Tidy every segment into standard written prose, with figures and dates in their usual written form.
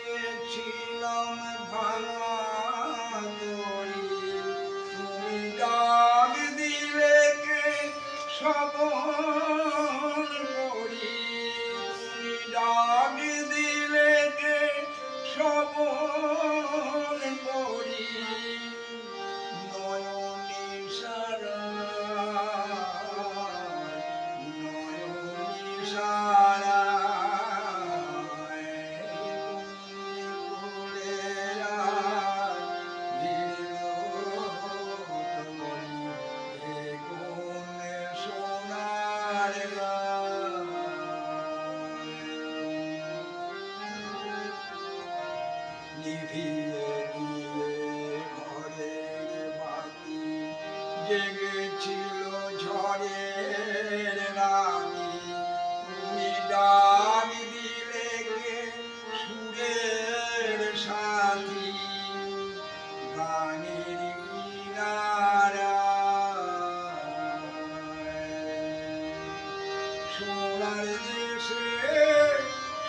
ভাসিয়েছিলাম ভাঙা তরি, তুমি ডাক দিলে কে শ্রবণ করি, তুমি ডাক দিলে কে শ্রবণ করি, নয়নে সারা নয়নে সারা নিভিয়ে গিয়ে ঘরের বাতি জেগেছিল ঝড়ের রানী, তুমি ডাক দিলে কে সুরের সাথী, গানের কিনারায় সোনার দেশে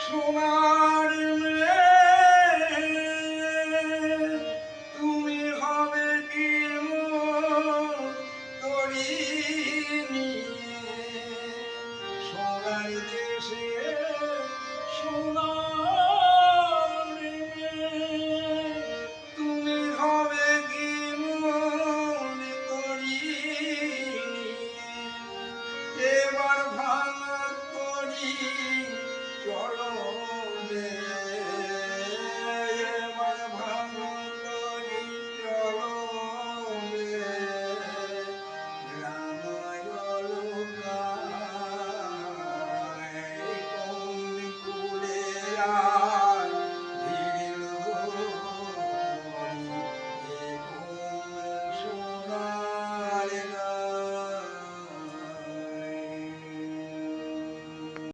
সোনার তুমি হবে কি মন করি, এবার ভাঙা করি চলো